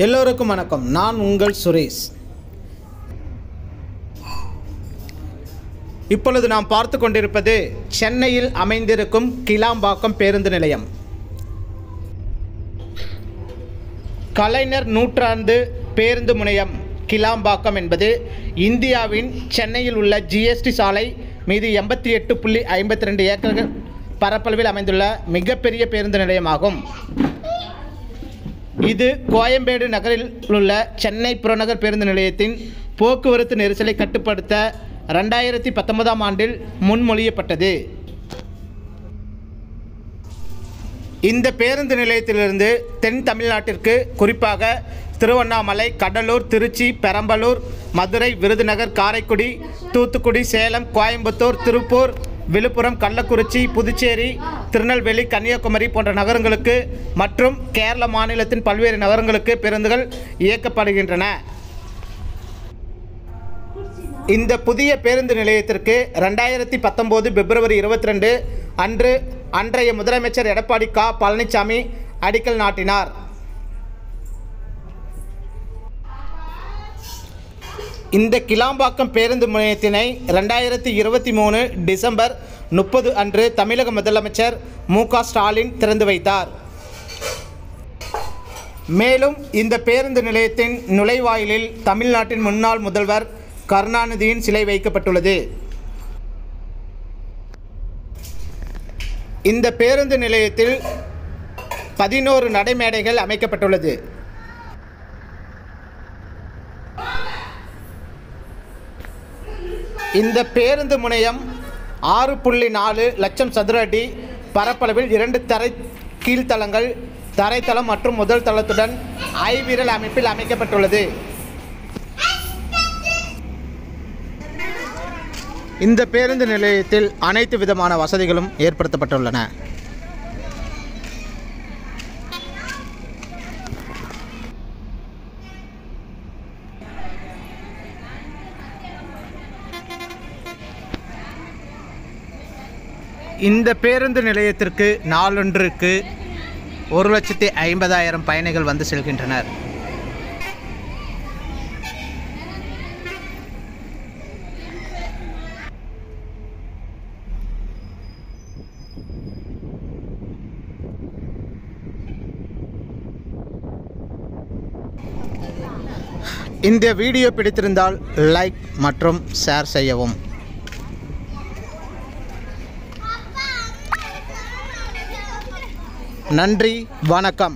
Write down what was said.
எல்லோருக்கும் வணக்கம். நான் உங்கள் சுரேஷ். இப்பொழுது நாம் பார்த்து கொண்டிருப்பது சென்னையில் அமைந்திருக்கும் கிளாம்பாக்கம் பேருந்து நிலையம். கலைஞர் நூற்றாண்டு பேருந்து முனையம் கிளாம்பாக்கம் என்பது இந்தியாவின் சென்னையில் உள்ள ஜிஎஸ்டி சாலை மீது 88.52 ஏக்கர்கள் பரப்பளவில் அமைந்துள்ள மிகப்பெரிய பேருந்து நிலையமாகும். இது கோயம்பேடு நகரில் உள்ள சென்னை புறநகர் பேருந்து நிலையத்தின் போக்குவரத்து நெரிசலை கட்டுப்படுத்த 2019ஆம் ஆண்டில் முன்மொழியப்பட்டது. இந்த பேருந்து நிலையத்திலிருந்து தென் தமிழ்நாட்டிற்கு, குறிப்பாக திருவண்ணாமலை, கடலூர், திருச்சி, பெரம்பலூர், மதுரை, விருதுநகர், காரைக்குடி, தூத்துக்குடி, சேலம், கோயம்புத்தூர், திருப்பூர், விழுப்புரம், கள்ளக்குறிச்சி, புதுச்சேரி, திருநெல்வேலி, கன்னியாகுமரி போன்ற நகரங்களுக்கு மற்றும் கேரள மாநிலத்தின் பல்வேறு நகரங்களுக்கு பேருந்துகள் இயக்கப்படுகின்றன. இந்த புதிய பேருந்து நிலையத்திற்கு 2019 பிப்ரவரி 22 அன்று அன்றைய முதலமைச்சர் எடப்பாடி க. பழனிசாமி அடிக்கல் நாட்டினார். இந்த கிளாம்பாக்கம் பேருந்து முனையத்தினை 2023 டிசம்பர் 30 அன்று தமிழக முதலமைச்சர் மு.க. ஸ்டாலின் திறந்து வைத்தார். மேலும் இந்த பேருந்து நிலையத்தின் நுழைவாயிலில் தமிழ்நாட்டின் முன்னாள் முதல்வர் கருணாநிதியின் சிலை வைக்கப்பட்டுள்ளது. இந்த பேருந்து நிலையத்தில் 11 நடைமேடைகள் அமைக்கப்பட்டுள்ளது. இந்த பேருந்து முனையம் 6.4 லட்சம் சதுர அடி பரப்பளவில் 2 தரை கீழ்த்தளங்கள், தரைத்தளம் மற்றும் முதல் தளத்துடன் ஐவிரல் அமைப்பில் அமைக்கப்பட்டுள்ளது. இந்த பேருந்து நிலையத்தில் அனைத்து விதமான வசதிகளும் ஏற்படுத்தப்பட்டுள்ளன. இந்த பேருந்து நிலையத்திற்கு நாளொன்றுக்கு 1,50,000 பயணிகள் வந்து செல்கின்றனர். இந்த வீடியோ பிடித்திருந்தால் லைக் மற்றும் ஷேர் செய்யவும். நன்றி, வணக்கம்.